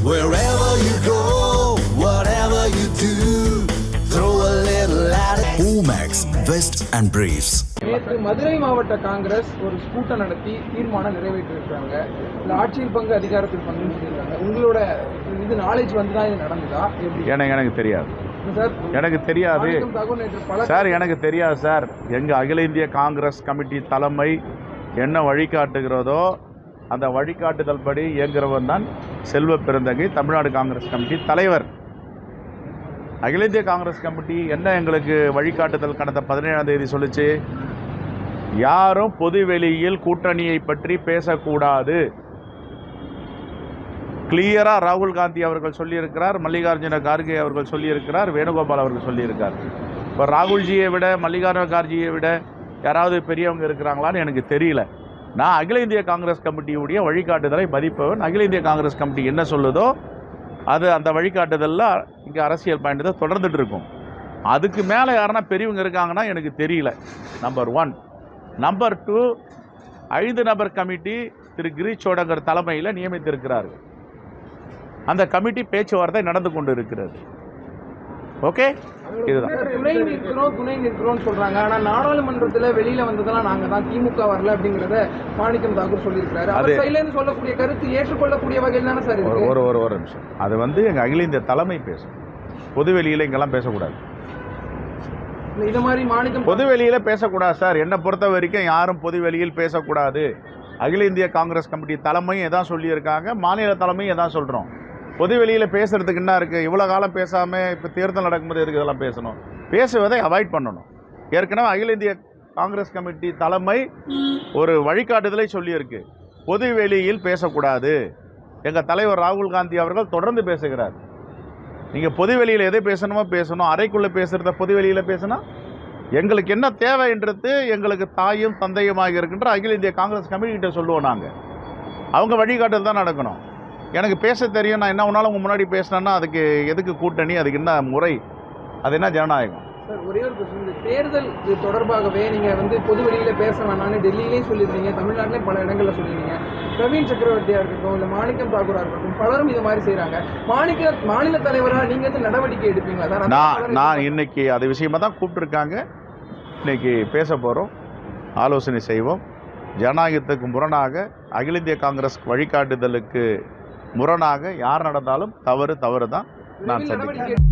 Wherever you go, whatever you do, throw a little at it. Omax, Vest and Briefs. நேற்று மதுரை மாவட்ட காங்கிரஸ் ஒரு கூட்டம் நடத்தி தீர்மானம் நிறைவேற்றிருக்காங்க. இந்த ஆட்சியில் பங்கு அதிகாரத்தில் பங்குன்னு சொல்லியிருக்காங்க. உங்களோட இது நாலேஜ் வந்து தான் இது நடந்ததா? எனக்கு தெரியாது எனக்கு தெரியாது சார், எனக்கு தெரியாது சார். எங்கள் அகில இந்திய காங்கிரஸ் கமிட்டி தலைமை என்ன வழிகாட்டுகிறதோ அந்த வழிகாட்டுதல் படி இயங்குகிறவன் தான் செல்வ பெருந்தகை, தமிழ்நாடு காங்கிரஸ் கமிட்டி தலைவர். அகில இந்திய காங்கிரஸ் கமிட்டி என்ன எங்களுக்கு வழிகாட்டுதல் கடந்த 17ஆம் தேதி சொல்லிச்சு, யாரும் பொது வெளியில் கூட்டணியை பற்றி பேசக்கூடாது. கிளியராக ராகுல் காந்தி அவர்கள் சொல்லியிருக்கிறார், மல்லிகார்ஜுன கார்கே அவர்கள் சொல்லியிருக்கிறார், வேணுகோபால் அவர்கள் சொல்லியிருக்கார். இப்போ ராகுல்ஜியை விட மல்லிகார்ஜுன கார்கேயை விட யாராவது பெரியவங்க இருக்கிறாங்களான்னு எனக்கு தெரியல. நான் அகில இந்திய காங்கிரஸ் கமிட்டியுடைய வழிகாட்டுதலை மதிப்பவன். அகில இந்திய காங்கிரஸ் கமிட்டி என்ன சொல்லுதோ அது அந்த வழிகாட்டுதலில் இங்கே அரசியல் பாயிண்ட் தான் தொடர்ந்துட்டு இருக்கும். அதுக்கு மேலே யாருன்னா பெரியவங்க இருக்காங்கன்னா எனக்கு தெரியல. நம்பர் 1. நம்பர் 2, 5 நபர் கமிட்டி திரு கிரீஷ் சோடங்கர் தலைமையில் நியமித்திருக்கிறார்கள். அந்த கமிட்டி பேச்சுவார்த்தை நடந்து கொண்டு இருக்கிறது. ஓகே, இதுதான். துணை நிற்கிறோம் சொல்றாங்க. ஆனா நாடாளுமன்றத்தில் வெளியில வந்ததெல்லாம் நாங்க தான், திமுக வரல அப்படிங்கறத மாணிக்கம் தாக்கூர் சொல்லியிருக்காரு. அவர் சைடுல இருந்து சொல்லக்கூடிய கருத்து ஏற்றுக்கொள்ளக்கூடிய வகையில் தானே சார் இருக்கு. ஒரு நிமிஷம், அது வந்து எங்க அகில இந்திய தலைமை பேசும். பொதுவெளியில இங்கெல்லாம் பேசக்கூடாது. இது மாதிரி மாணிக்கம் பொதுவெளியில பேசக்கூடாது சார். என்னை பொறுத்த வரைக்கும் யாரும் பொதுவெளியில் பேசக்கூடாது. அகில இந்திய காங்கிரஸ் கமிட்டி தலைமையும் எதான் சொல்லியிருக்காங்க, மாநில தலைமையும் எதான் சொல்றோம். பொது வெளியில் பேசுகிறதுக்கு என்ன இருக்குது? இவ்வளோ காலம் பேசாமல் இப்போ தேர்தல் நடக்கும்போது எதுக்கு இதெல்லாம் பேசணும்? பேசுவதை அவாய்ட் பண்ணணும். ஏற்கனவே அகில இந்திய காங்கிரஸ் கமிட்டி தலைமை ஒரு வழிகாட்டுதலை சொல்லியிருக்கு, பொது வெளியில் பேசக்கூடாது. எங்கள் தலைவர் ராகுல் காந்தி அவர்கள் தொடர்ந்து பேசுகிறார். நீங்கள் பொது வெளியில் எதை பேசணுமோ பேசணும், அறைக்குள்ளே பேசுகிறத பொது வெளியில் பேசினா எங்களுக்கு என்ன தேவைன்றது எங்களுக்கு தாயும் தந்தையுமாக இருக்கின்ற அகில இந்திய காங்கிரஸ் கமிட்டிகிட்ட சொல்லுவோம். நாங்கள் அவங்க வழிகாட்டுதல் தான் நடக்கணும். எனக்கு பேச தெரியும், நான் என்ன ஒன்றாலும் உங்கள் முன்னாடி பேசினேன்னா அதுக்கு எதுக்கு கூட்டணி, அதுக்கு என்ன முறை, அது என்ன ஜனநாயகம்? சார், ஒரே ஒரு கொஸ்டின். தேர்தல் தொடர்பாகவே நீங்கள் வந்து பொது வெளியில் பேச வேணாம்னு டெல்லியிலேயும் சொல்லியிருந்தீங்க, தமிழ்நாட்டிலே பல இடங்களில் சொல்லியிருந்தீங்க. பிரவீன் சக்கரவர்த்தியாக இருக்கட்டும், இல்லை மாணிக்கம் தாக்கூராக இருக்கட்டும், பலரும் இது மாதிரி செய்கிறாங்க. மாநில தலைவராக நீங்கள் வந்து நடவடிக்கை எடுப்பீங்களா? நான் இன்னைக்கு அது விஷயமா தான் கூப்பிட்டுருக்காங்க. இன்னைக்கு பேச போகிறோம், ஆலோசனை செய்வோம். ஜனநாயகத்துக்கு முரணாக, அகில இந்திய காங்கிரஸ் வழிகாட்டுதலுக்கு முரணாக யார் நடந்தாலும் தவறு தான். நான் சந்திக்கிறேன்.